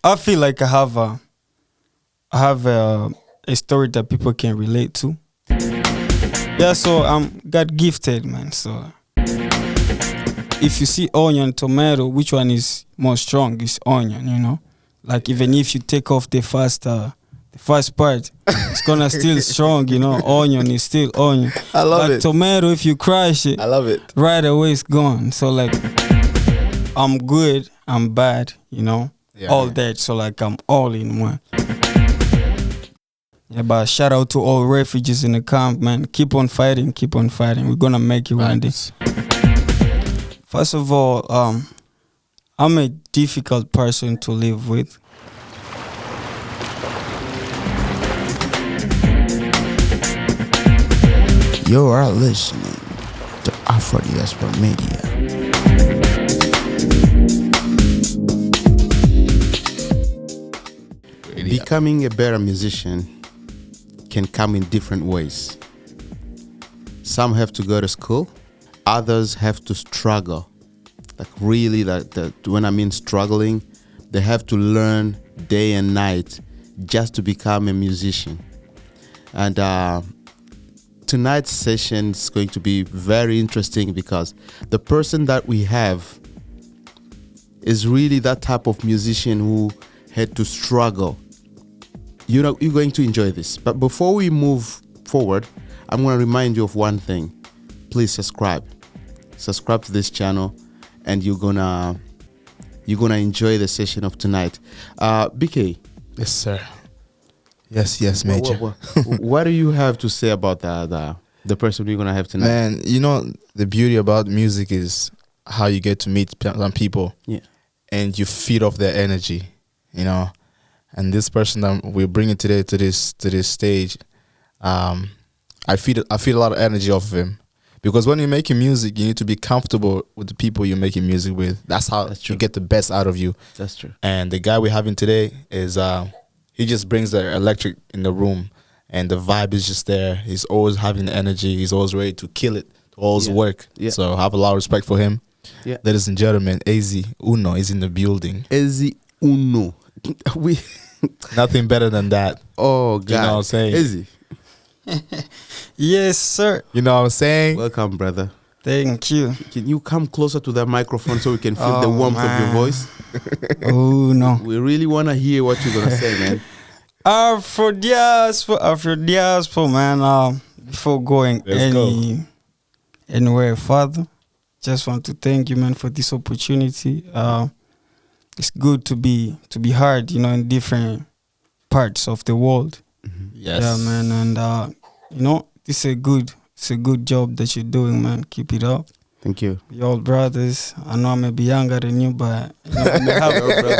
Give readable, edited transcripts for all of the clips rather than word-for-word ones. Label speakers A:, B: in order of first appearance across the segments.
A: I feel like I have a story that people can relate to. Yeah, so I'm God gifted, man. So if you see onion, tomato, which one is more strong? It's onion, you know. Like even if you take off the first part, it's gonna still strong, you know. Onion is still onion.
B: I love
A: but
B: it.
A: Tomato, if you crush it,
B: I love it.
A: right away it's gone. So like, I'm good, I'm bad, you know, all that. So like, I'm all in one. Yeah, but shout out to all refugees in the camp, man. Keep on fighting, keep on fighting. We're gonna make it one day. First of all, I'm a difficult person to live with.
B: You are listening to Afrodiaspo Media. Becoming a better musician can come in different ways. Some have to go to school, others have to struggle. Like really, when I mean struggling, they have to learn day and night just to become a musician. And tonight's session is going to be very interesting because the person that we have is really that type of musician who had to struggle. You know, you're going to enjoy this. But before we move forward, I'm going to remind you of one thing. Please subscribe. Subscribe to this channel, and you're gonna enjoy the session of tonight. BK.
C: Yes, sir. Yes, Major.
B: What do you have to say about the person we're gonna have tonight?
C: Man, you know, the beauty about music is how you get to meet some people, and you feed off their energy, you know. And this person that we're bringing today to this stage, I feed a lot of energy off of him, because when you're making music, you need to be comfortable with the people you're making music with. That's how you get the best out of you.
B: That's true.
C: And the guy we're having today is he just brings the electric in the room, and the vibe is just there. He's always having the energy. He's always ready to kill it, to always work. Yeah. So I have a lot of respect for him. Yeah. Ladies and gentlemen, E03 is in the building.
B: E03.
C: Nothing better than that.
B: Oh, God.
C: You know what I'm saying?
B: Easy.
A: Yes, sir.
C: You know what I'm saying?
B: Welcome, brother.
A: Thank you.
B: Can you come closer to that microphone so we can feel the warmth of your voice?
A: Oh, no.
B: We really want to hear what you're going to say, man.
A: Afrodiaspo, man. Before going anywhere further, just want to thank you, man, for this opportunity. It's good to be heard, you know, in different parts of the world.
B: Mm-hmm.
C: Yes.
A: Yeah, man, and you know, it's a good job that you're doing, man. Keep it up.
B: Thank you.
A: Your old brothers. I know I may be younger than you, but you know, I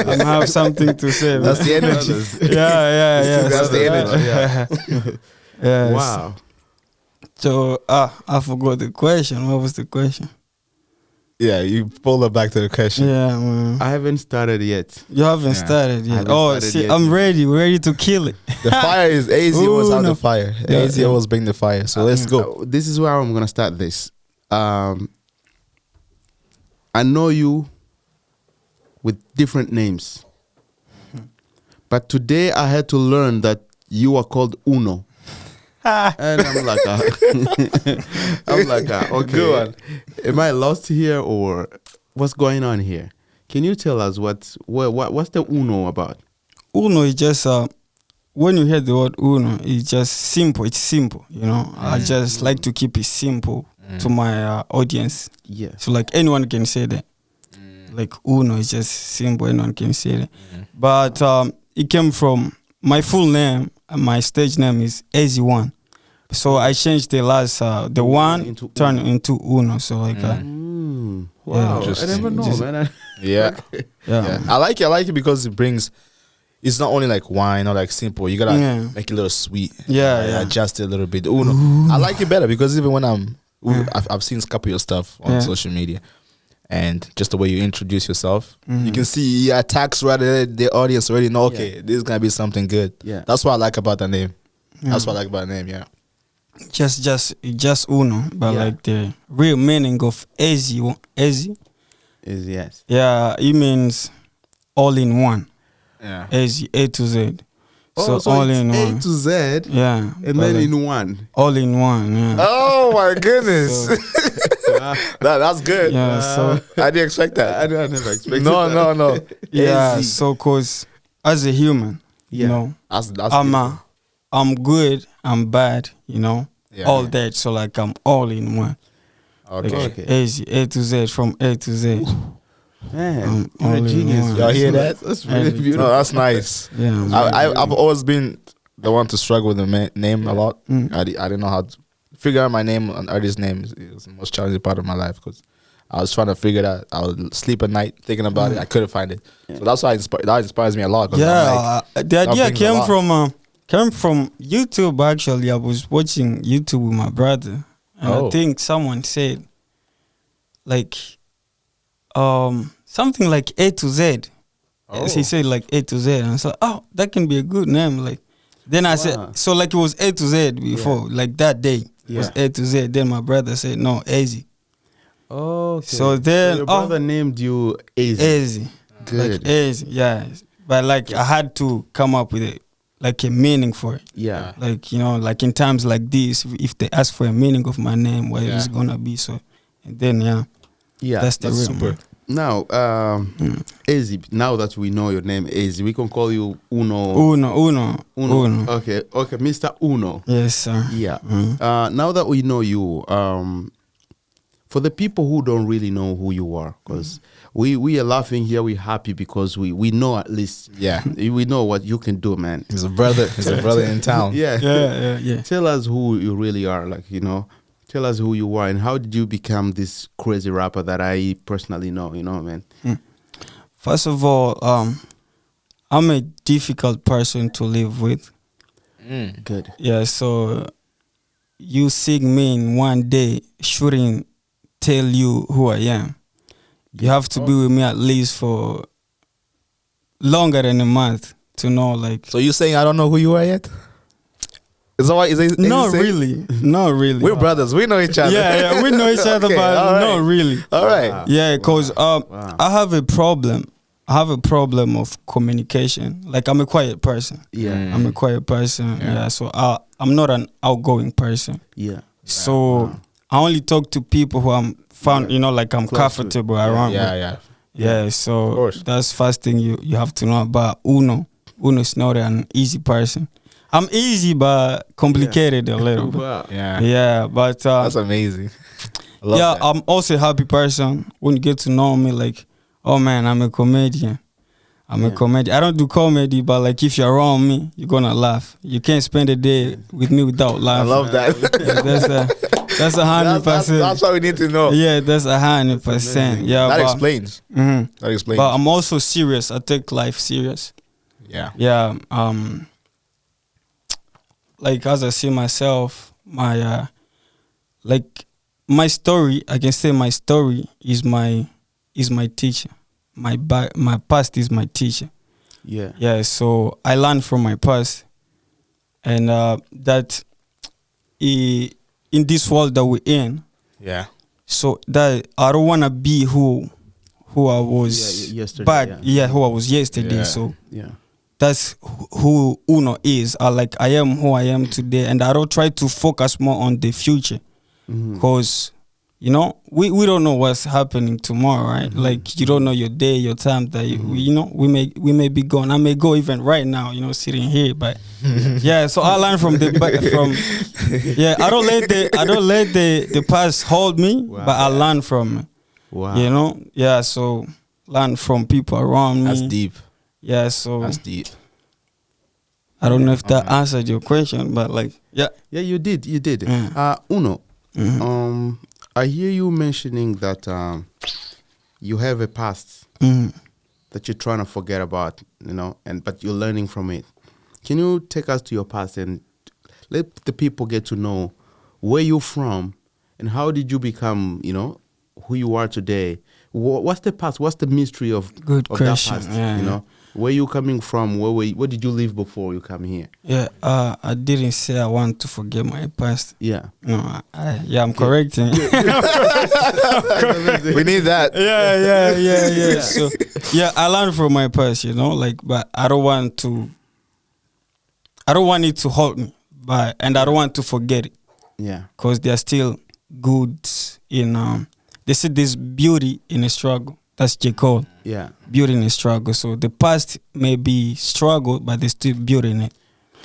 A: may have something to say.
C: That's the energy.
A: Yeah.
C: That's the energy.
A: Yeah.
B: Wow.
A: So I forgot the question. What was the question?
C: Yeah, you pull it back to the question.
A: Yeah, man.
B: I haven't started yet.
A: You haven't started yet.
B: Yet.
A: I'm ready. We're ready to kill it.
C: The fire is AZ always have the fire. AZ always bring the fire. So let's go.
B: This is where I'm going to start this. I know you with different names. But today I had to learn that you are called Uno. And I'm like, okay,
C: Go on.
B: Am I lost here or what's going on here? Can you tell us what's the Uno about?
A: Uno is just when you hear the word Uno, it's just simple. It's simple, you know. I just like to keep it simple to my audience.
B: Yeah.
A: So like anyone can say that. Like Uno is just simple. Anyone can say that. But it came from my full name. My stage name is EZ1. So I changed the last the one turned into Uno. So like
B: wow, I never know, man.
C: Yeah. I like it because it brings. It's not only like wine or like simple. You gotta make it a little sweet. Adjust it a little bit. Uno. I like it better because even when I've seen a couple of your stuff on social media, and just the way you introduce yourself, you can see he attacks right there. The audience already know. Okay, this is gonna be something good. Yeah, that's what I like about the name. That's what I like about the name. Yeah.
A: Just Uno, but like the real meaning of EZ
B: is yes.
A: Yeah, it means all in one.
C: Yeah.
A: Easy, A to Z.
B: Oh, so
A: all
B: it's
A: in
B: A
A: one.
B: to Z,
A: Yeah.
B: and then in one.
A: All in one, yeah.
C: Oh my goodness.
A: So,
C: That's good.
A: yeah, so
C: I didn't expect that.
B: I never expected
C: No,
B: that.
C: no.
A: yeah,
B: Easy.
A: so cause as a human, you
B: Yeah.
A: know,
C: That's
A: I'm good, I'm bad, you know,
C: Yeah.
A: all that. So like I'm all in one.
C: Okay.
A: Like,
B: Okay.
A: Easy, A to Z, from A to Z.
B: Man,
A: all
B: you're a
A: in
B: genius.
A: one.
C: Y'all hear that?
B: That's really
A: Everything.
B: beautiful.
C: No, that's nice.
A: Yeah,
C: I've always been the one to struggle with the name a lot. I didn't know how to figure out my name, an artist's name. It was the most challenging part of my life because I was trying to figure it out. I would sleep at night thinking about it. I couldn't find it. So that's why that inspires me a lot.
A: Yeah, the idea
C: brings a lot.
A: came from YouTube. Actually, I was watching YouTube with my brother, and I think someone said like something like A to Z. He said like A to Z, and I said, "Oh, that can be a good name." Like, then I said, so like it was A to Z before, like that day was A to Z. Then my brother said, "No, Easy."
B: Okay.
A: So then
B: your brother named you Easy.
A: Easy,
B: Good.
A: like Easy, yeah. But like I had to come up with it, like a meaning for it.
B: Yeah.
A: Like, you know, like in times like this, if they ask for a meaning of my name, what it's gonna be. So, and then
B: Yeah.
A: that's the real
C: super.
B: Now, Easy. Now that we know your name, Easy, we can call you Uno.
A: Uno.
B: Okay, Mr. Uno.
A: Yes, sir.
B: Yeah. Now that we know you, for the people who don't really know who you are, because we are laughing here, we're happy because we know at least.
C: Yeah.
B: We know what you can do, man.
C: He's a brother. He's a brother in town.
A: Yeah.
B: Tell us who you really are, like, you know. Tell us who you are and how did you become this crazy rapper that I personally know, you know, man?
A: First of all, I'm a difficult person to live with.
B: Good.
A: Yeah, so you seeing me in one day shouldn't tell you who I am. You have to be with me at least for longer than a month to know, like.
C: So you saying I don't know who you are yet? Is that why?
A: Not really.
C: We're brothers. We know each other.
A: Yeah, we know each other,
C: Okay,
A: but
C: all right.
A: not really.
C: All right.
B: Wow.
A: Yeah, because
B: Wow.
A: I have a problem. I have a problem of communication. Like, I'm a quiet person.
B: Yeah.
A: I'm a quiet person. Yeah, so I'm not an outgoing person.
B: Yeah.
A: So I only talk to people who I'm found, you know, like I'm
B: Close to.
A: comfortable around. with. Yeah, so that's first thing you have to know about Uno. Uno is not an easy person. I'm easy but complicated a little bit.
B: Wow.
A: Yeah, but
C: That's amazing. I love that.
A: I'm also a happy person when you get to know me. Like, oh man, I'm a comedian. I'm a comedian. I don't do comedy, but like if you're around me, you're gonna laugh. You can't spend a day with me without
C: I
A: laughing.
C: love that.
A: Yeah, that's 100%.
C: That's what we need to know.
A: Yeah, that's 100%. Yeah,
C: That
A: but,
C: explains.
A: mhm.
C: That explains.
A: But I'm also serious. I take life serious.
C: Yeah.
A: Yeah. Like as I see myself, my like my story. I can say my story is my teacher. My past is my teacher.
B: Yeah.
A: Yeah. So I learned from my past, and that in this world that we're in.
C: Yeah.
A: So that I don't wanna be who I was
B: yesterday.
A: who I was yesterday.
C: Yeah.
A: So
B: Yeah.
A: that's who Uno is. I am who I am today, and I don't try to focus more on the future, because you know we don't know what's happening tomorrow, right? Like you don't know your day, your time that you know we may be gone. I may go even right now, you know, sitting here, but yeah. So I learn from I don't let the past hold me, but I learn from it.
B: Wow.
A: You know, yeah. So learn from people around me.
C: That's deep.
A: Yeah, so
C: That's deep.
A: I don't know if that answered your question, but like, yeah.
B: Yeah, you did.
A: Yeah.
B: Uno, I hear you mentioning that you have a past that you're trying to forget about, you know, but you're learning from it. Can you take us to your past and let the people get to know where you're from and how did you become, you know, who you are today? What's the past? What's the mystery of
A: Good
B: that
A: question.
B: past?
A: Yeah,
B: you know, Where you coming from? Where did you live before you come here?
A: Yeah, I didn't say I want to forget my past.
B: Yeah.
A: No, I'm correcting.
C: We need that.
A: Yeah. So, yeah, I learned from my past, but I don't want it to hold me, and I don't want to forget it.
B: Yeah.
A: Because they're still good in, they say there's beauty in a struggle. That's J. Cole.
B: Yeah.
A: Beauty in a struggle. So the past may be struggle, but there's still beauty in it.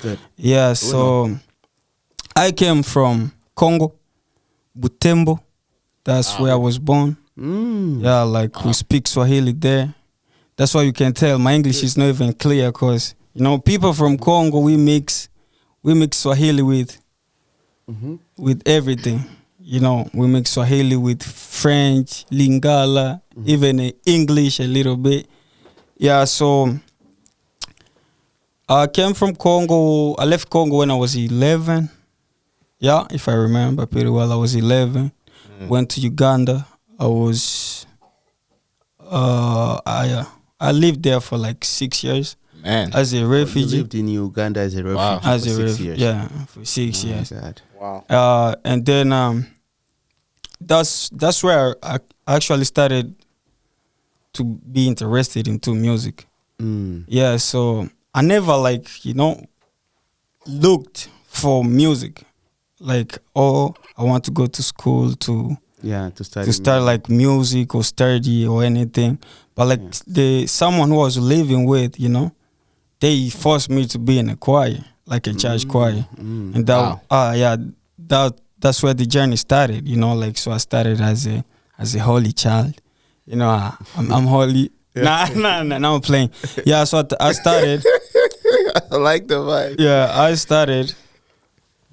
B: Good.
A: Yeah, so I came from Congo, Butembo. That's where I was born. Yeah, we speak Swahili there. That's why you can tell my English is not even clear because, people from Congo, we mix Swahili with everything. We mix Swahili with French, Lingala, even English a little bit. Yeah, so I came from Congo. I left Congo when I was 11. Yeah, if I remember pretty well, I was 11. Went to Uganda. I was, I lived there for like 6 years.
C: Man.
A: As a refugee.
B: You lived in Uganda as a refugee
A: Wow.
B: for 6 years.
A: Yeah, for 6 years.
B: God.
C: Wow.
A: And then that's where I actually started to be interested into music. Yeah, so I never looked for music. I want to go to school to start like music or study or anything. But someone who I was living with, they forced me to be in a choir, like a church choir. And that's where the journey started, so I started as a holy child. I'm holy. Nah, now I'm playing. Yeah, so I started.
C: I like the vibe.
A: Yeah, I started.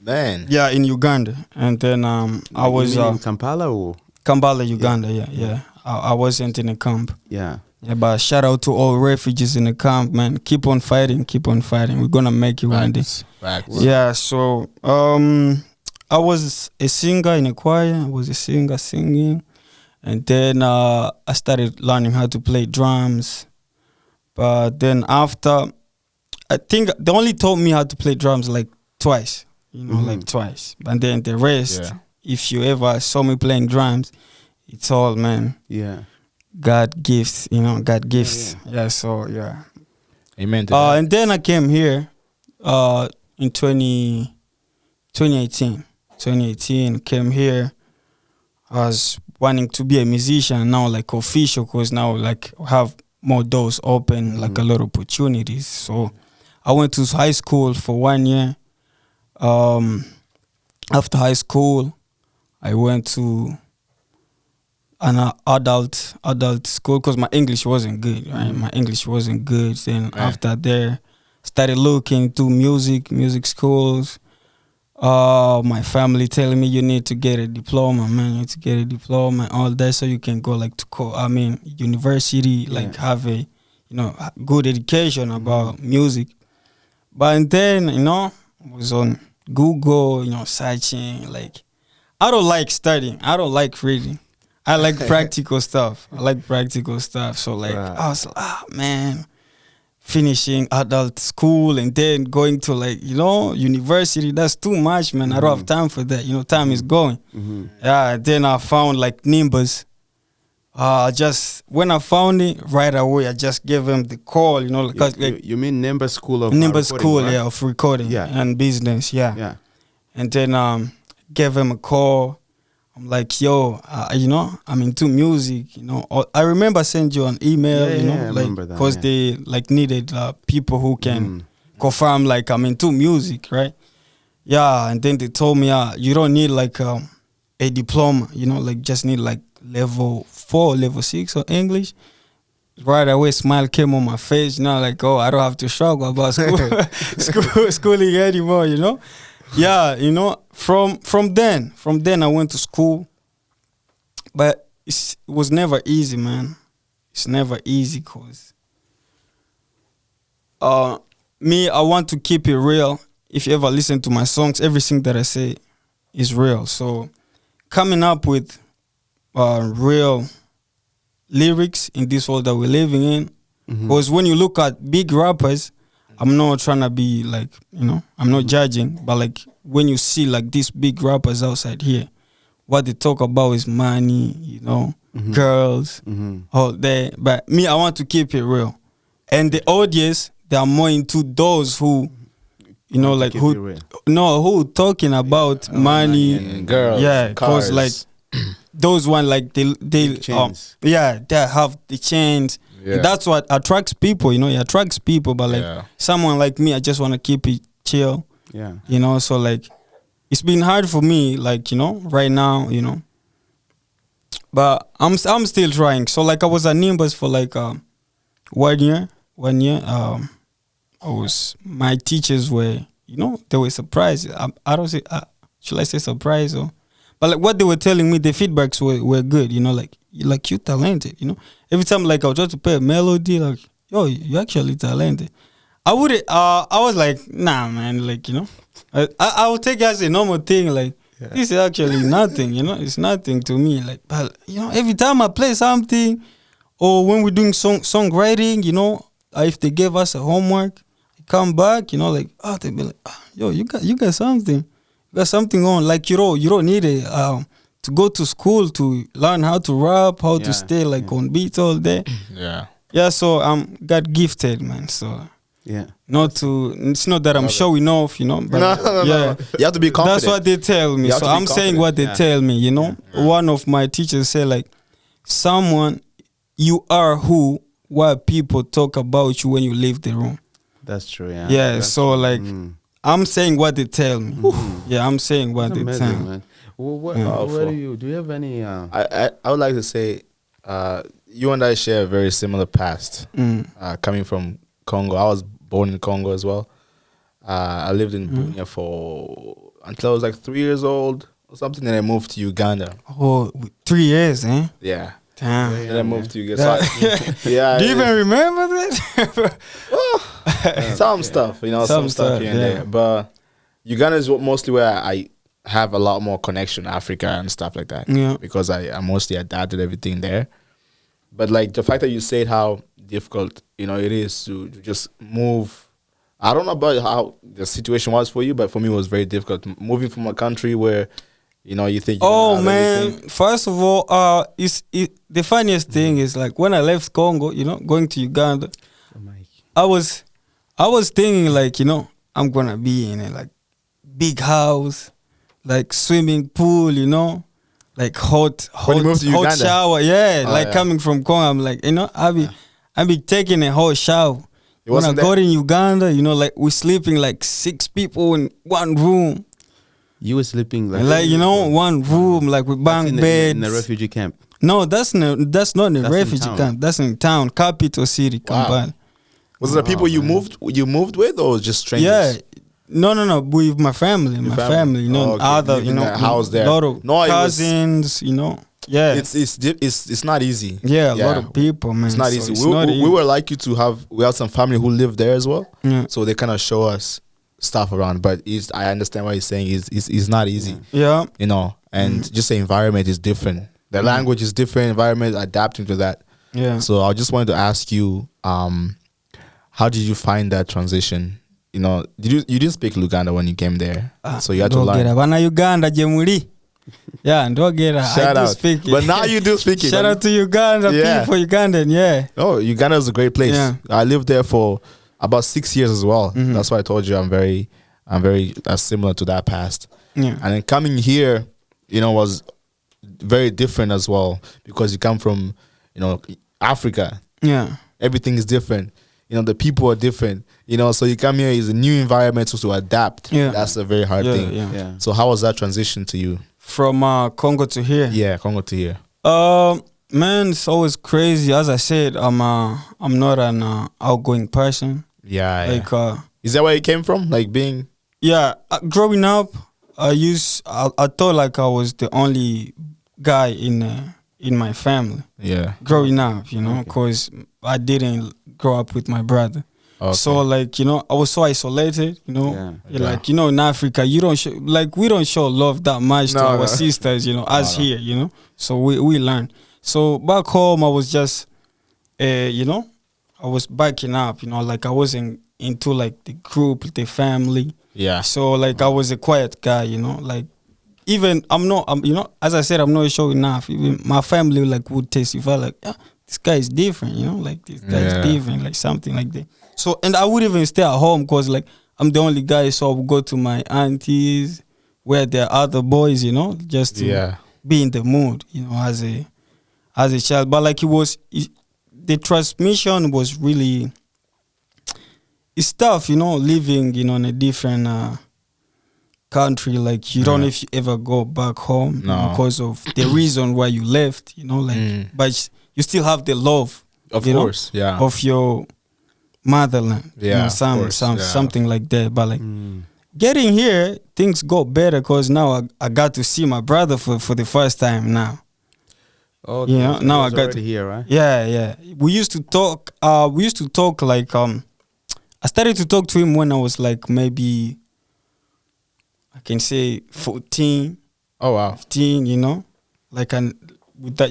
C: Man.
A: Yeah, in Uganda. And then I was
B: in Kampala or?
A: Kampala, Uganda, yeah. I wasn't in a camp.
B: Yeah.
A: Yeah, but shout out to all refugees in the camp, man. Keep on fighting. We're gonna make it one day. Yeah, so I was a singer in a choir. I was a singer singing. And then I started learning how to play drums. But then after, I think they only taught me how to play drums like twice. Twice. And then the rest, if you ever saw me playing drums, it's all, man.
B: Yeah.
A: God gifts, God gifts. Yeah, so, yeah.
C: Amen to that.
A: And then I came here in 2018. 2018, came here. I was wanting to be a musician now, official, because now, have more doors open, a lot of opportunities. So I went to high school for 1 year. After high school, I went to an adult school because my English wasn't good, right? My English wasn't good. Then after there, started looking to music schools. My family telling me you need to get a diploma, man. You need to get a diploma and all that so you can go to university, have a good education about music. But then, I was on Google, searching. I don't like studying. I don't like reading. I like practical stuff. So I was like, man, finishing adult school and then going to university, that's too much, man. I don't have time for that. Time is going. Yeah, then I found Nimbus. When I found it right away, I just gave him the call,
B: you mean Nimbus School of
A: Nimbus
B: recording,
A: School,
B: right?
A: yeah, of recording and business, yeah. And then gave him a call. I'm like, yo, I'm into music, I remember sending you an email, because they needed people who can confirm I'm into music, right? Yeah, and then they told me, you don't need a diploma, just need level 4, level 6 of English. Right away, smile came on my face, I don't have to struggle about schooling anymore, Yeah, from then I went to school, but it was never easy, man. It's never easy because I want to keep it real. If you ever listen to my songs, everything that I say is real. So coming up with real lyrics in this world that we're living in, Because when you look at big rappers, I'm not trying to be like, I'm not judging, but like when you see like these big rappers outside here, what they talk about is money, girls, all that. But me, I want to keep it real. And the audience, they are more into those who, who talking about money
C: and girls,
A: because like those one like they they have the chains. Yeah. That's what attracts people, it attracts people. But like someone like me, I just want to keep it chill. Yeah. So like it's been hard for me, like, right now, but I'm still trying. So like I was at Nimbus for like 1 year. My teachers were, they were surprised. I don't say, should I say surprised or, but like what they were telling me, the feedbacks were good, like you talented, Every time like I would try to play a melody, like, yo, you actually talented. I was like, nah, man, like, I would take it as a normal thing, like, this is actually nothing, it's nothing to me. Like, but, every time I play something, or when we're doing songwriting, if they gave us a homework, I come back, like, they be like, yo, you got something. You got something on. Like, you don't need it to go to school to learn how to rap, how to stay like on beats all day. Yeah, so I'm got gifted, man. So it's not that I'm showing off, but
C: no. You have to be confident.
A: That's what they tell me. So I'm saying what they tell me, One of my teachers said like, someone, you are what people talk about you when you leave the room.
B: That's true, yeah.
A: Yeah,
B: that's
A: so
B: true.
A: like I'm saying what they tell me. Yeah, I'm saying what they tell me.
B: Man. Well, what do you have any
C: I would like to say you and I share a very similar past. Coming from Congo. I was born in Congo as well. I lived in Bunia until I was like 3 years old or something, and I moved to Uganda.
A: Oh, 3 years, eh?
C: Yeah.
A: Damn.
C: And I moved to Uganda. So do
A: you even remember that?
C: Some stuff, some stuff here and there. But Uganda is mostly where I have a lot more connection to Africa and stuff like that.
A: Yeah.
C: Because I mostly adapted everything there. But like the fact that you said how difficult, it is to just move. I don't know about how the situation was for you, but for me it was very difficult. Moving from a country where, you think
A: everything. First of all, the funniest thing is like when I left Congo, going to Uganda, I was thinking like, I'm gonna be in a like big house, like swimming pool, like hot shower. Yeah, coming from Congo, I'm like, I be taking a hot shower. When I got in Uganda, like we're sleeping like 6 people in one room.
B: You were sleeping like
A: one room, like with bunk beds.
B: In a refugee camp.
A: No, that's not in a refugee camp. That's in town, capital city, Kampala.
C: Was it the people you moved with, or just strangers?
A: Yeah, no, with my family. My family, other,
C: house there.
A: Lot of cousins, Yeah,
C: it's not easy.
A: Yeah, a lot of people, man.
C: It's not easy. We were lucky to we had some family who lived there as well.
A: Yeah.
C: So they kind of show us stuff around, but I understand what you're saying. It's not easy.
A: Yeah,
C: and just the environment is different. The language is different. Environment adapting to that.
A: Yeah.
C: So I just wanted to ask you, how did you find that transition? You didn't speak Luganda when you came there, so you had to learn.
A: Uganda, Jemuli. Yeah, Ndogera.
C: Shout out.
A: Speak it.
C: But now you do speak it.
A: Shout out to Uganda, people, Ugandan, yeah.
C: Oh, Uganda is a great place. Yeah. I lived there for about 6 years as well. That's why I told you I'm very similar to that past.
A: Yeah.
C: And then coming here, was very different as well, because you come from, Africa.
A: Yeah.
C: Everything is different. The people are different. So you come here, it's a new environment to adapt.
A: Yeah.
C: That's a very hard thing.
B: Yeah.
C: So how was that transition to you?
A: From Congo to here?
C: Yeah, Congo to here.
A: Man, it's always crazy. As I said, I'm not an outgoing person.
C: Yeah.
A: Like,
C: is that where you came from? Like being?
A: Yeah. Growing up, I thought like I was the only guy in my family.
C: Yeah.
A: Growing up, because I didn't grow up with my brother.
C: Okay.
A: So like, I was so isolated, like, in Africa, we don't show love that much to our sisters, here, so we learn. So back home, I was just, I was backing up, like I wasn't into like the group, the family.
C: Yeah.
A: So like I was a quiet guy, like even as I said, I'm not sure enough. Even my family like would testify like, yeah, this guy is different, like this guy is different, like something like that. So, and I would even stay at home because like I'm the only guy, so I would go to my aunties where there are other boys, just to be in the mood, as a child. But like the transmission was really, it's tough, living, in a different country. Like you don't know if you ever go back home because of the reason why you left, but you still have the love,
C: of course,
A: of your motherland, something like that. But like getting here, things got better because now I got to see my brother for the first time now.
B: Oh,
A: now I got
B: to hear, right?
A: Yeah. We used to talk. Like I started to talk to him when I was like maybe I can say 14.
C: Oh wow,
A: 15. Like with that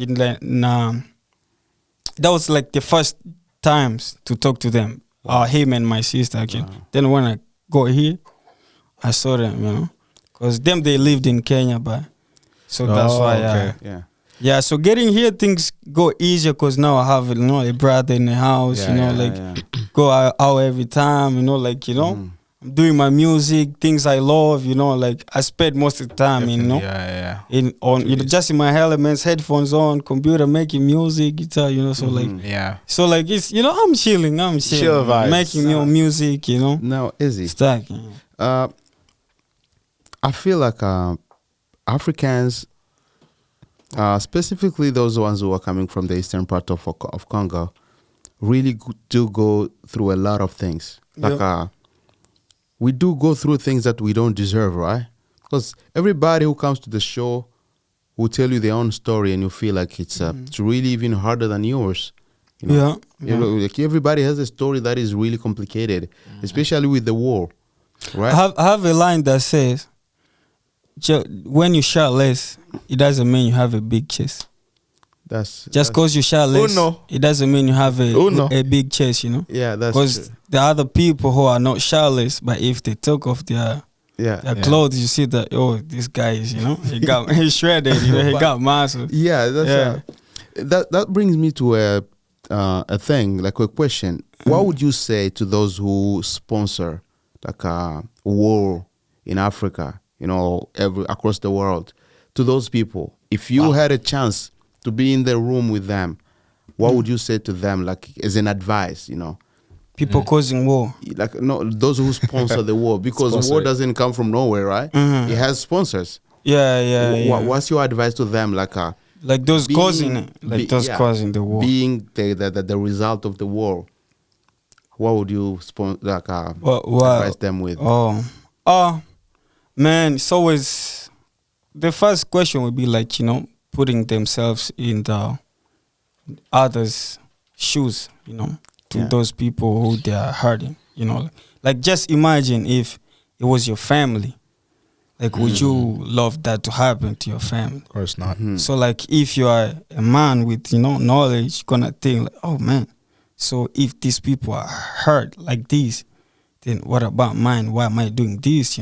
A: that was like the first times to talk to them. Him and my sister actually. Wow. Then when I got here, I saw them. Because they lived in Kenya, but so that's why.
B: Okay.
A: Yeah, so getting here, things go easier because now I have, a brother in the house, go out every time, I'm doing my music, things I love, like I spend most of the time, just in my elements, headphones on, computer, making music, guitar, so like it's, I'm chilling,
C: chill vibes.
A: Making music,
B: Now, Izzy,
A: stuck.
B: I feel like Africans, specifically those ones who are coming from the eastern part of Congo, really do go through a lot of things. Like we do go through things that we don't deserve, right? Because everybody who comes to the show will tell you their own story, and you feel like it's really even harder than yours. Like everybody has a story that is really complicated, especially with the war, right?
A: I have a line that says, when you shot less, it doesn't mean you have a big chest. Just because you shot less, it doesn't mean you have a big chest,
B: Yeah, that's
A: because there are other people who are not shirtless, but if they took off their clothes, you see that, this guy is, he's shredded, he got muscle.
B: Yeah, that brings me to a thing, like a question. What would you say to those who sponsor like a war in Africa, across the world, to those people? If you had a chance to be in the room with them, what would you say to them, like as an advice,
A: People causing war.
B: Like, no, those who sponsor the war, because war doesn't come from nowhere, right? It has sponsors.
A: Yeah.
B: What's your advice to them, like
A: those causing it, causing the war,
B: being the result of the war? What would you advise them with?
A: Man, it's always the first question would be like, putting themselves in the others' shoes, to those people who they are hurting, like just imagine if it was your family, like would you love that to happen to your family?
C: Of course not.
A: So like if you are a man with knowledge, you're gonna think like, oh man, so if these people are hurt like this, then what about mine? Why am I doing this?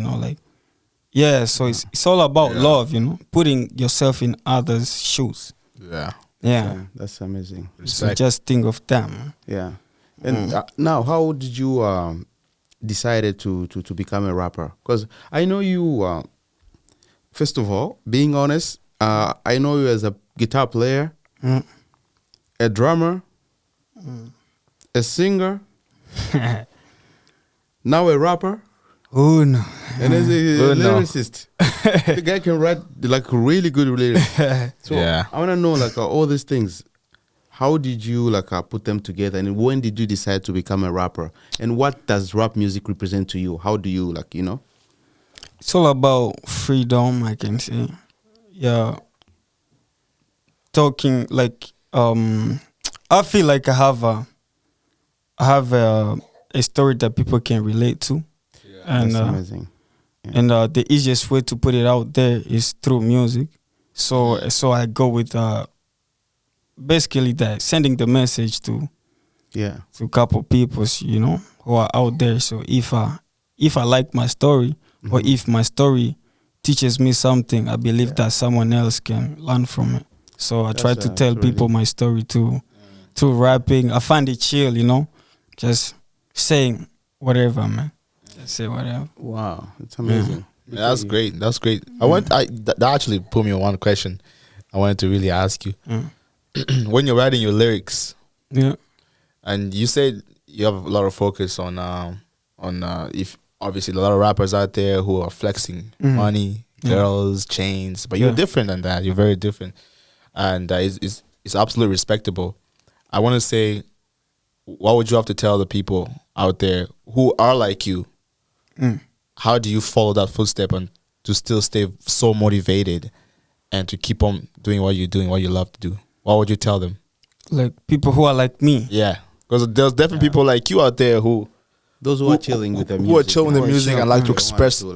A: So it's all about love, putting yourself in others' shoes. Yeah.
B: That's amazing.
A: So just think of them.
B: Yeah. And now, how did you decided to become a rapper? Because I know you, first of all, being honest, I know you as a guitar player, a drummer, a singer, now a rapper.
A: Oh no.
B: And as a lyricist. The guy can write like really good lyrics. So I want to know, like, all these things, how did you put them together, and when did you decide to become a rapper, and what does rap music represent to you? How do you
A: It's all about freedom, I can say. Yeah. Talking like I feel like I have a story that people can relate to. And
B: that's amazing.
A: And the easiest way to put it out there is through music. So I go with basically that, sending the message to to a couple people, you know, who are out there. So if I like my story, or if my story teaches me something, I believe that someone else can learn from it. So I try to tell people my story too, through rapping. I find it chill, you know, just saying whatever, man. Just say whatever.
B: Wow, that's amazing.
C: Yeah, that's great. That's great. That actually put me on one question I wanted to really ask you. When you're writing your lyrics, and you said you have a lot of focus on if obviously a lot of rappers out there who are flexing money, girls, chains, but you're different than that. You're very different, and it's absolutely respectable. I want to say, what would you have to tell the people out there who are like you? How do you follow that footstep and to still stay so motivated and to keep on doing what you're doing, what you love to do? What would you tell them?
A: Like people who are like me.
C: Yeah, because there's definitely people like you out there who
B: are chilling with the music.
C: Who are chilling with the music and like to express, you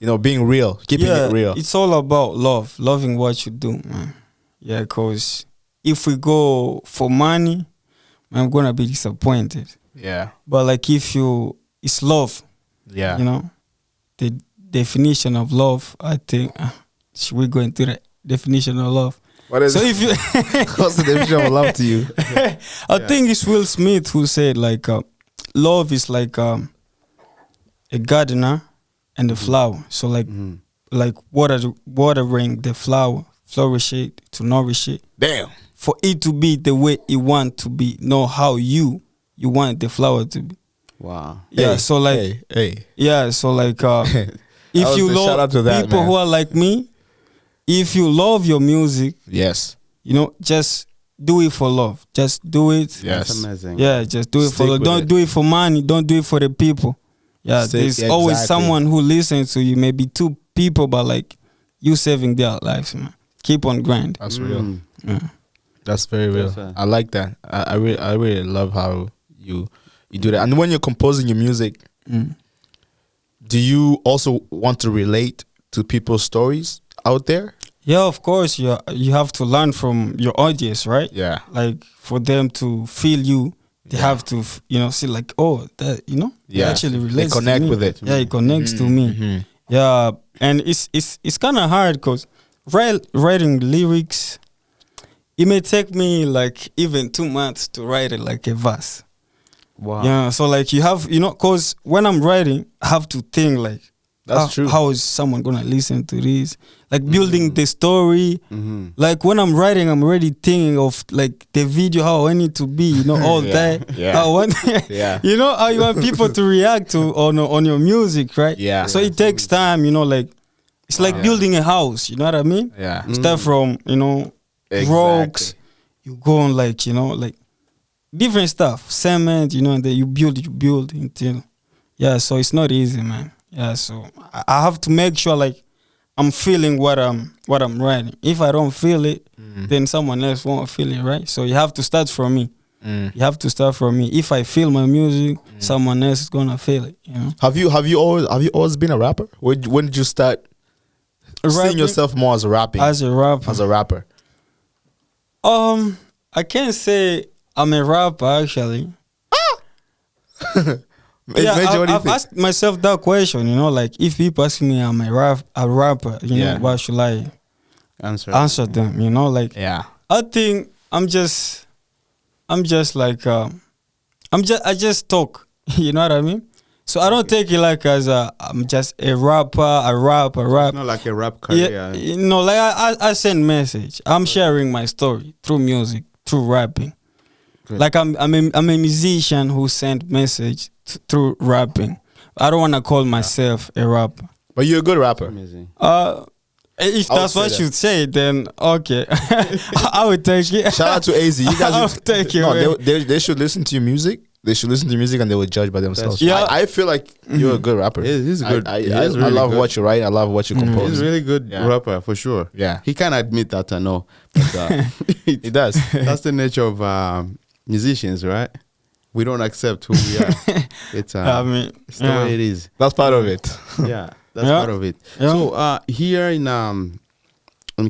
C: know, being real, keeping it real.
A: It's all about loving what you do, man. Yeah, because if we go for money, I'm gonna be disappointed.
C: Yeah.
A: But like it's love.
C: Yeah.
A: You know, the definition of love, I think, should we go into the definition of love?
C: What is
A: so if you
C: what's the definition of love to you?
A: I think it's Will Smith who said like love is like a gardener and the flower. So like watering the flower, flourish it, to nourish it.
C: Damn.
A: For it to be the way it want to be, know how you want the flower to be.
B: Wow.
A: Yeah, so like yeah, so like if you love people who are like me, if you love your music,
C: yes,
A: you know, just do it for love. Just do it.
C: Yes.
B: That's amazing.
A: Yeah, just do it for love. Don't do it for money. Don't do it for the people. Yeah, there's always someone who listens to you. Maybe 2 people, but like you saving their lives, man. Keep on grind.
C: That's real.
A: Yeah.
C: That's very real. I like that. I really love how you do that. And when you're composing your music, do you also want to relate to people's stories out there?
A: Yeah, of course. You have to learn from your audience, right?
C: Yeah.
A: Like for them to feel you, they have to, you know, see like, oh, that, you know, it actually relates.
C: They connect
A: to me.
C: with it.
A: Yeah, it connects to me. Yeah, and it's kind of hard because writing lyrics, it may take me like even 2 months to write it like a verse.
B: Wow.
A: Yeah, so like you have, you know, because when I'm writing, I have to think like,
C: that's true.
A: How is someone gonna listen to this? Like building the story. Like when I'm writing, I'm already thinking of like the video, how I need to be, you know, all that.
C: Yeah.
A: You know how you want people to react to on your music, right?
C: Yeah.
A: So it takes time, you know, like it's like building a house. You know what I mean?
C: Yeah.
A: Start from, you know, rocks. You go on like, you know, like different stuff, cement, you know, and then you build until, so it's not easy, man. Yeah, so I have to make sure like I'm feeling what I'm writing. If I don't feel it, then someone else won't feel it, right? So you have to start from me. You have to start from me. If I feel my music, someone else is gonna feel it. You know.
C: Have you always been a rapper? When did you start seeing yourself more as a rapper?
A: As a rapper. I can't say I'm a rapper actually. I've asked myself that question, you know, like if people ask me I'm a rapper, you know, what should I answer them, you know, like I think I just talk, you know what I mean? So I don't take it like as I'm just a rapper.
B: It's not like a rap career.
A: Yeah, you know, like I send message. I'm sharing my story through music, through rapping. Good. Like I'm a musician who sent message through rapping. I don't want to call myself a rapper.
C: But you're a good rapper.
B: Amazing.
A: If that's what you say, then okay, I would take it.
C: Shout out to AZ. You guys,
A: I would take it. No,
C: they should listen to your music. They should listen to your music and they will judge by themselves.
A: Yeah.
C: I feel like you're a good rapper.
B: He's good.
C: I love what you write. I love what you compose.
B: He's a really good rapper for sure.
C: Yeah,
B: he can't admit that, I know. But,
C: he does.
B: That's the nature of musicians, right? We don't accept who we are. It's it's the way it is.
C: That's part of it.
B: Yeah, that's part of it. Yeah. So here in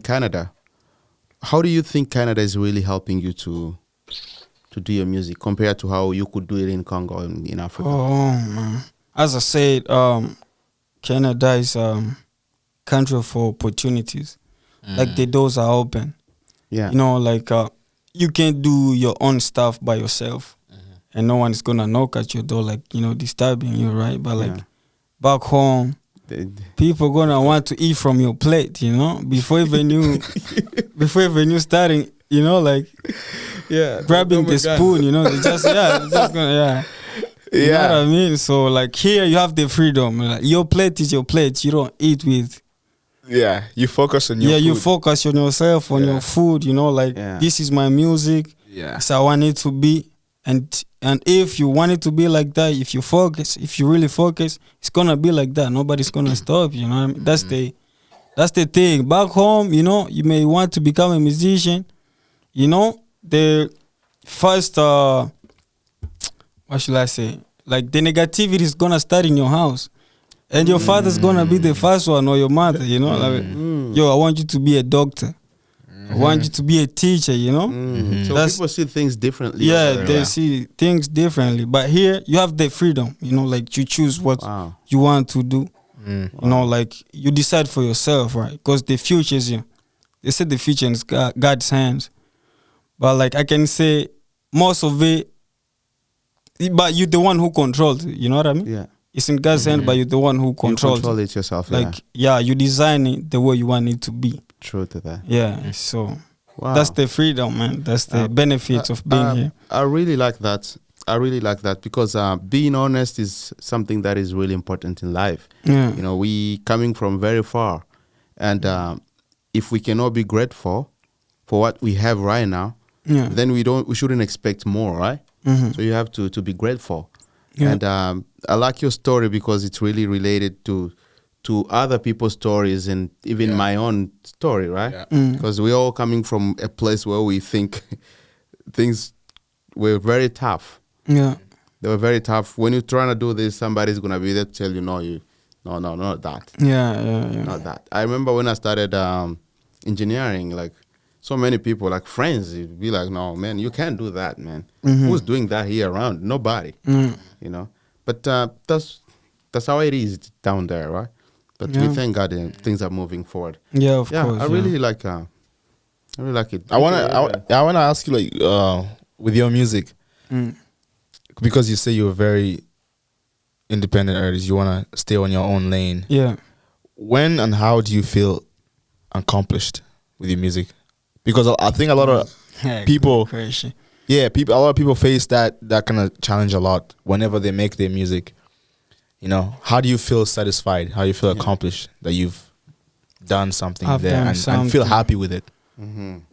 B: Canada, how do you think Canada is really helping you to to do your music compared to how you could do it in Congo and in Africa?
A: Oh man, as I said, Canada is country for opportunities. Like the doors are open.
B: Yeah,
A: You know, like you can do your own stuff by yourself, and no one is gonna knock at your door, like, you know, disturbing you, right? But like back home, people gonna want to eat from your plate, you know, before even you starting, you know, like grabbing the spoon, you know, they just just gonna You know what I mean? So like here you have the freedom. Like, your plate is your plate. You don't eat with.
C: Yeah, you focus on your food.
A: You focus on yourself, on your food, you know, like this is my music.
C: Yeah.
A: So I want it to be. And if you want it to be like that, if you really focus, it's gonna be like that. Nobody's gonna stop, you know what I mean? That's the thing. Back home, you know, you may want to become a musician. You know, the first what should I say? Like the negativity is gonna start in your house. And your father's gonna be the first one, or your mother, you know. Like, yo, I want you to be a doctor. I want you to be a teacher, you know.
B: So people see things differently.
A: Yeah, they see things differently. But here, you have the freedom, you know, like you choose what you want to do. You know, like you decide for yourself, right? Because the future is you. They say the future is God's hands. But like I can say, most of it, but you're the one who controls it, you know what I mean?
B: Yeah.
A: It's in God's hand, but you're the one who controls
B: you control it yourself.
A: Like, you design it the way you want it to be.
B: True to that.
A: Yeah, so that's the freedom, man. That's the benefits of being here.
B: I really like that. I really like that because being honest is something that is really important in life.
A: Yeah.
B: You know, we coming from very far, and if we cannot be grateful for what we have right now, then we shouldn't expect more, right? So you have to be grateful. Yeah. And I like your story because it's really related to other people's stories and even my own story, right? Because we're all coming from a place where we think things were very tough.
A: Yeah,
B: they were very tough. When you're trying to do this, somebody's gonna be there to tell you, no, not that.
A: Yeah.
B: Not that. I remember when I started engineering, like so many people, like friends, you'd be like, no, man, you can't do that, man. Who's doing that here around? Nobody. You know. But that's how it is down there, right? But we thank God things are moving forward.
A: Yeah, of course.
B: I really like it.
C: I wanna ask you, like, with your music, because you say you're a very independent artist, you wanna stay on your own lane.
A: Yeah.
C: When and how do you feel accomplished with your music? Because I think a lot of people, a lot of people face that kind of challenge a lot whenever they make their music. You know, how do you feel satisfied? How do you feel accomplished that you've done something and feel happy with it?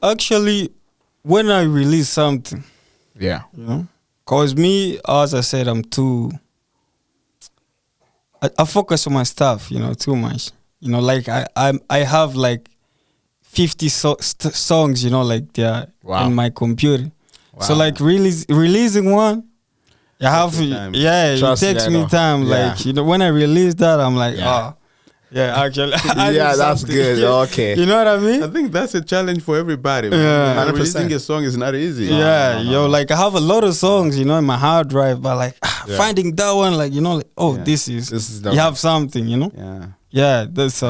A: Actually, when I release something, you know, cause me, as I said, I focus on my stuff, you know, too much. You know, like I have like 50 songs, you know, like they're in my computer. Wow. So like releasing one, it takes me time. Like, you know, when I release that, I'm like, actually,
C: that's good. Okay,
A: you know what I mean?
B: I think that's a challenge for everybody. Man. Releasing a song is not easy.
A: No. Like I have a lot of songs, you know, in my hard drive, but like finding that one, like, you know, like, this is you have something, you know. That's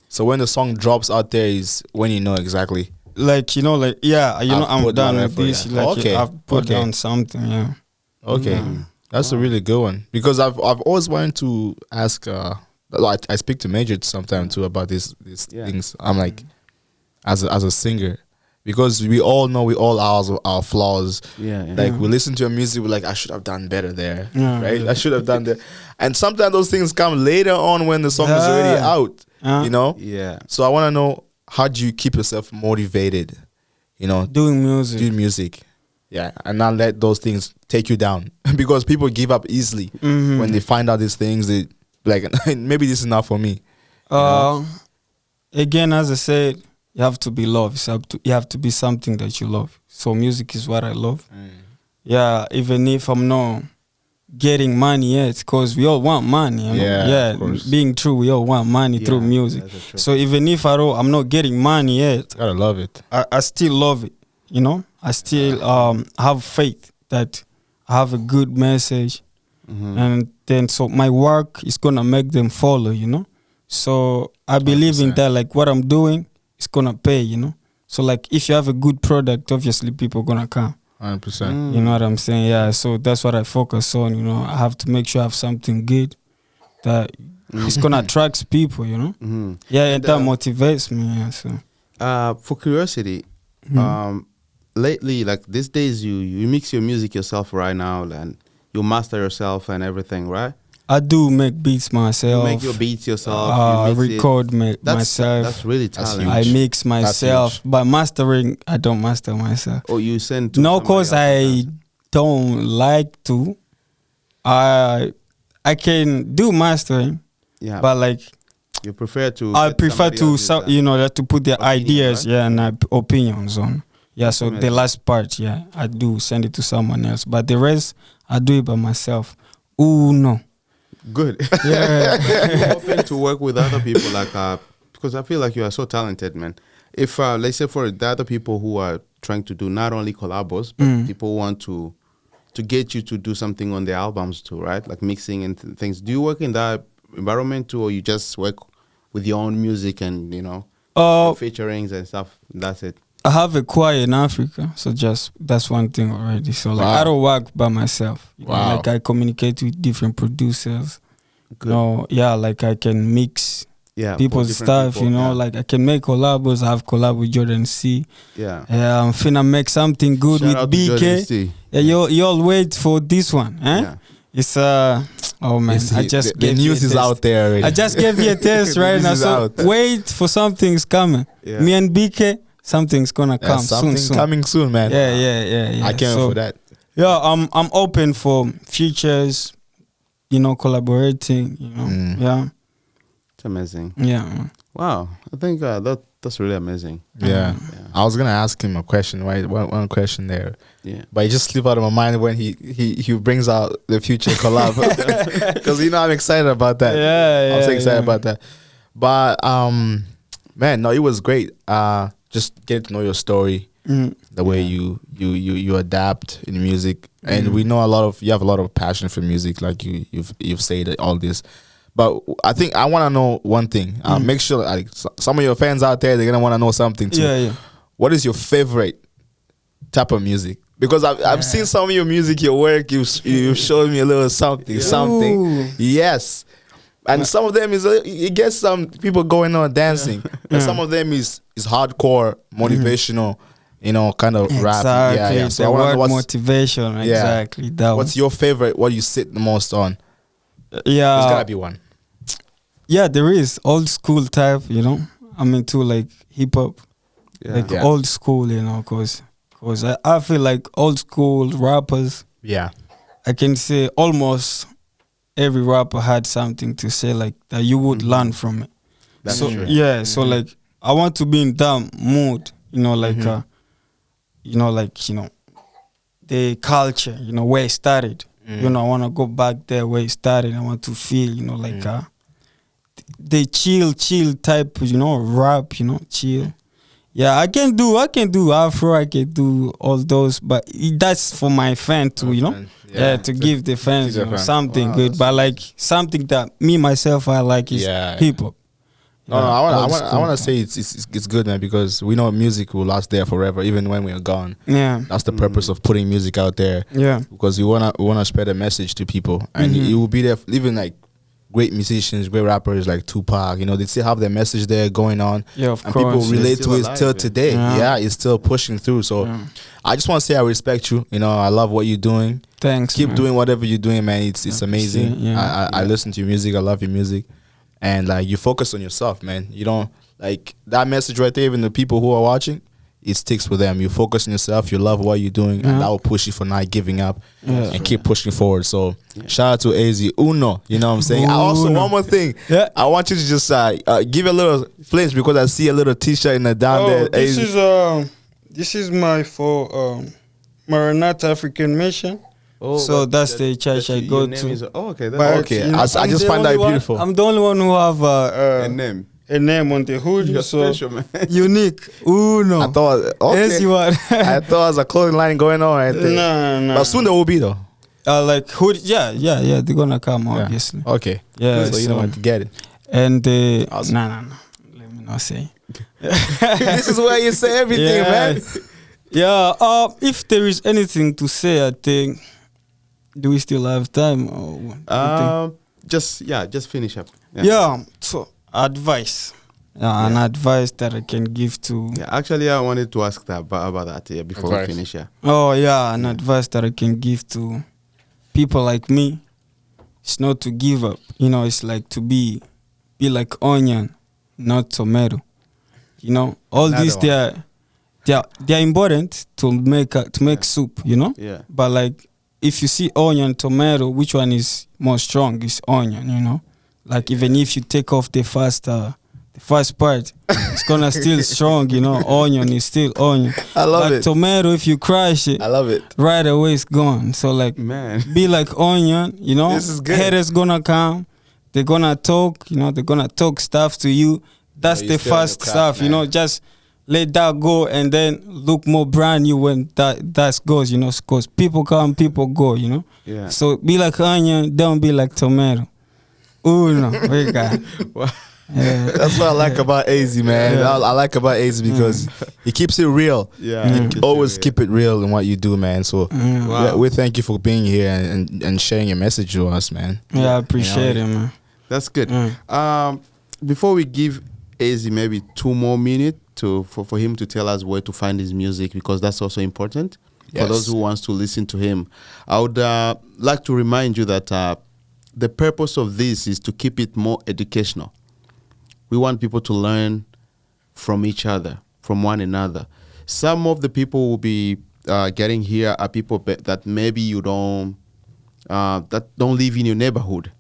C: So when the song drops out there is when you know exactly.
A: Like, you know, like, I'm done with this. Like, I've put down something,
C: Okay, that's a really good one. Because I've always wanted to ask, I speak to Major sometimes too about these things. I'm like, as a singer, because we all know we all have our flaws. Like we listen to your music, we're like, I should have done better there, right? I should have done that. And sometimes those things come later on when the song is already out. You know?
B: Yeah.
C: So I want to know, how do you keep yourself motivated, you know? Doing music. Yeah. And not let those things take you down. Because people give up easily when they find out these things. They like, maybe this is not for me.
A: Again, as I said, you have to be loved. You have to be something that you love. So music is what I love. Yeah, even if I'm not getting money yet, because we all want money. You know? Being true, we all want money through music. So even if I'm not getting money yet,
C: gotta love it.
A: I still love it. You know, I still have faith that I have a good message, and then so my work is gonna make them follow, you know. So I believe 100%. In that, like what I'm doing is gonna pay, you know. So like if you have a good product, obviously people gonna come.
C: 100%.
A: You know what I'm saying? Yeah. So that's what I focus on. You know, I have to make sure I have something good that it's gonna attract people. You know? Yeah, and that motivates me. Yeah. So,
B: for curiosity, lately, like these days, you mix your music yourself right now, and you master yourself and everything, right?
A: I do make beats myself.
B: You make your beats yourself.
A: You record myself.
B: That's really talented.
A: I mix myself, but mastering, I don't master myself.
B: Oh, you send to
A: no, cause I don't like to. I can do mastering, but like
B: you prefer to.
A: I prefer to to put their ideas, right? And opinions on. Yeah, so the last part, I do send it to someone else, but the rest I do it by myself. Ooh, no.
B: Good. Yeah. I'm open to work with other people, like because I feel like you are so talented, man. If let's say for the other people who are trying to do not only collabos, but people want to get you to do something on their albums too, right? Like mixing and things. Do you work in that environment too, or you just work with your own music and featurings and stuff? That's it.
A: I have a choir in Africa, so that's one thing already. So like I don't work by myself. You know, like I communicate with different producers. Good. Like I can mix people's stuff. People, like I can make collabos. I have collab with Jordan C. I'm finna make something good
B: Shout
A: with BK. You all wait for this one. It's oh man, I just
C: the news is out there already.
A: I just gave you a test right now. So wait for something's coming. Me and BK. Something's gonna come soon.
C: Coming soon, man.
A: Yeah.
C: I can't wait for that.
A: Yeah, I'm open for features, collaborating, Yeah.
B: It's amazing.
A: Yeah.
B: Wow. I think that's really amazing.
C: Yeah. I was gonna ask him a question, right? One question there.
B: Yeah.
C: But it just slipped out of my mind when he brings out the future collab. Because I'm excited about that.
A: Yeah.
C: I'm so excited about that. But man, no, it was great. Just get to know your story, the way you adapt in music, and we know you have a lot of passion for music, like you've said all this. But I think I want to know one thing. Make sure like some of your fans out there, they're gonna want to know something too.
A: Yeah.
C: What is your favorite type of music? Because I've seen some of your music, your work. You've showed me a little something.
A: Ooh.
C: Yes. And some of them it gets some people going on dancing, and some of them is hardcore, motivational, kind of rap.
A: Yeah. So I want to know motivation. Exactly. That
C: what's your favorite? What you sit the most on?
A: Yeah,
C: there's gotta be one.
A: Yeah, there is old school type. I'm into like hip hop, old school. Cause I feel like old school rappers.
C: Yeah,
A: I can say almost every rapper had something to say like that you would learn from it.
C: That's
A: so
C: true.
A: Yeah, so like I want to be in that mood, the culture, where it started. I want to go back there where it started. I want to feel, the chill type, rap, chill. Yeah, I can do Afro, I can do all those, but that's for my fan too, to give the fans something good, but like something that me myself I like is hip hop.
C: No, I want to say it's good, man, because we know music will last there forever, even when we are gone.
A: Yeah,
C: that's the purpose of putting music out there.
A: Yeah,
C: because we wanna spread a message to people, and it will be there. Even like great musicians, great rappers like Tupac, they still have their message there going on.
A: Yeah, of
C: and
A: course.
C: People relate to it
B: alive,
C: still today. Yeah, it's still pushing through. So I just want to say I respect you. I love what you're doing.
A: Thanks.
C: Keep doing whatever you're doing, man. It's amazing. I listen to your music. I love your music. And like you focus on yourself, man. You don't like that message right there. Even the people who are watching, it sticks with them. You focus on yourself. You love what you're doing, and that will push you for not giving up and keep pushing forward. So shout out to AZ Uno. You know what I'm saying? Also, one more thing.
A: Yeah.
C: I want you to just give a little flinch because I see a little T-shirt in the down there.
A: This is my Maranatha African Mission.
B: Oh,
A: so that's the church I go to.
B: Okay.
C: I just find that beautiful.
A: I'm the only one who have
B: a name.
A: a name on the hood.
B: You're
A: so
B: special, man.
A: Unique. Uno.
C: I thought, okay.
A: Yes, you are.
C: I thought there was a clothing line going on right there.
A: No.
C: But soon there will be though.
A: Like hood. Yeah. They're gonna come, obviously.
C: Okay.
A: Yeah.
C: So you know what to get it.
A: And
C: awesome.
A: no. Let me not say.
C: This is where you say everything, man.
A: Yeah. If there is anything to say, I think. Do we still have time? Or
B: just finish up.
A: Yeah. So advice. An advice that I can give to.
B: Yeah, actually, I wanted to ask that about that before we finish. Yeah.
A: Oh yeah, an advice that I can give to people like me. It's not to give up. You know, it's like to be like onion, not tomato. You know, all these they're important to make soup. You know.
B: Yeah.
A: But like, if you see onion, tomato, which one is more strong? Is onion. You know. Like even if you take off the first part, it's gonna still strong, you know. Onion is still onion.
C: I love it.
A: Tomato, if you crush it,
C: I love it.
A: right away it's gone. So like,
B: man,
A: be like onion, you know.
C: This is good.
A: Haters gonna come, they're gonna talk, you know. They're gonna talk stuff to you. That's the first stuff, man. You know. Just let that go, and then look more brand new when that goes, you know. Cause people come, people go, you know.
B: Yeah.
A: So be like onion, don't be like tomato. Ooh no, we got. Yeah.
C: That's what I like about AZ, man.
A: Yeah.
C: I like about AZ because he keeps it real.
B: Yeah,
C: You always keep it real in what you do, man. So
B: Wow.
C: we thank you for being here and sharing your message to us, man.
A: Yeah, I appreciate it, man.
B: That's good. Before we give AZ maybe 2 more minutes for him to tell us where to find his music, because that's also important for those who wants to listen to him. I would like to remind you that the purpose of this is to keep it more educational. We want people to learn from each other, from one another. Some of the people will be getting here are people that maybe you don't live in your neighborhood.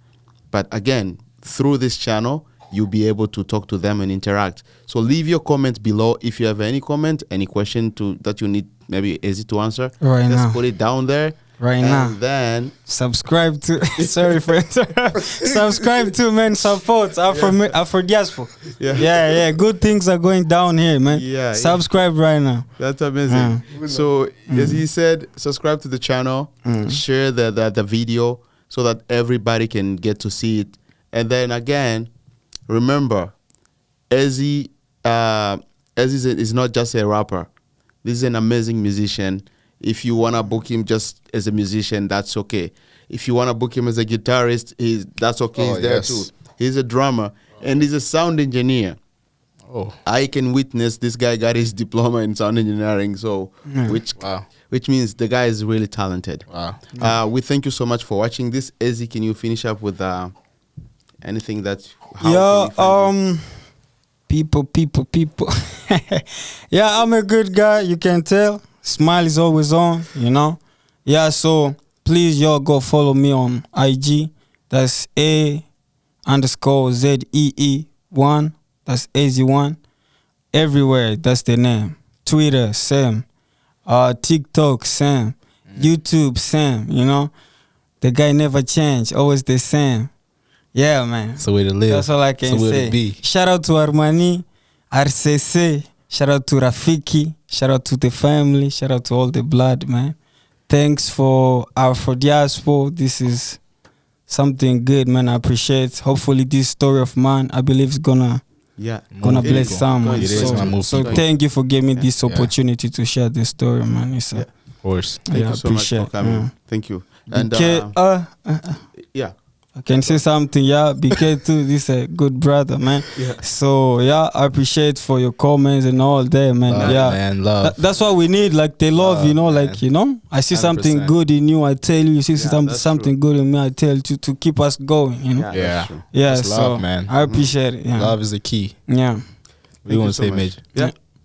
B: But again, through this channel, you'll be able to talk to them and interact. So leave your comment below if you have any comment, any question that you need maybe easy to answer.
A: Right now.
B: Just put it down there.
A: And
B: then
A: subscribe to subscribe to, man. Support Afrodiaspo. Yeah. Good things are going down here, man. Subscribe right now.
B: That's amazing. So as he said, subscribe to the channel, share the video so that everybody can get to see it. And then again, remember, Ezzy is not just a rapper. This is an amazing musician. If you want to book him just as a musician, that's okay. If you want to book him as a guitarist, that's okay. He's there too. He's a drummer and he's a sound engineer. I can witness this guy got his diploma in sound engineering, so which means the guy is really talented. Wow. We thank you so much for watching this. Ezzy, can you finish up with anything that?
A: People. Yeah, I'm a good guy. You can tell. Smile is always on, you know. Yeah, so please y'all go follow me on IG. That's A_ZEE1. That's AZ1. Everywhere, that's the name. Twitter, same. TikTok, same. YouTube, same, you know. The guy never changed, always the same. Yeah, man.
C: That's the way to live.
A: That's all I can say. Shout out to Armani, RCC. Shout out to Rafiki. Shout out to the family. Shout out to all the blood, man. Thanks for Afrodiaspo. This is something good, man. I appreciate. Hopefully this story of mine, I believe, is gonna bless someone. So thank you for giving me this opportunity to share this story, man. It's
C: of course.
B: Thank you so much for coming. Thank you. And
A: I can say something, BK too. This is a good brother, man. So I appreciate for your comments and all that, man.
C: Love.
A: That's what we need, like the love, you know, like, you know. I see 100%. Something good in you, I tell you. You see something good in me, I tell you to keep us going, you know.
C: That's
A: so
C: love, man.
A: I appreciate it.
C: Love is the key.
A: Yeah.
C: What do you want to say, Major?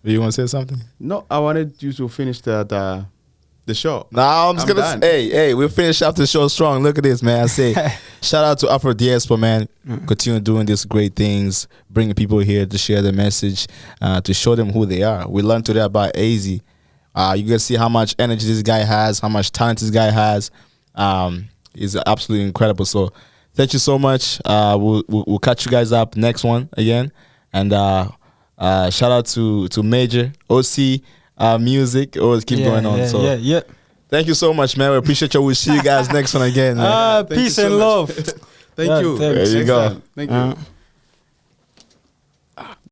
C: You want to say something?
B: No, I wanted you to finish the show.
C: Nah, I'm just gonna say, hey, we'll finish up the show strong. Look at this, man. I say, shout out to Afrodiaspo, man. Continue doing these great things, bringing people here to share the message, to show them who they are. We learned today about AZ. You guys see how much energy this guy has, how much talent this guy has. He's absolutely incredible. So, thank you so much. We'll catch you guys up next one again. And shout out to Major OC Music. Always keep going on. So
A: yeah.
C: Thank you so much, man. We appreciate you. We'll see you guys next one again. Man.
A: Peace and love.
B: Thank you.
C: There you go.
B: Thank you.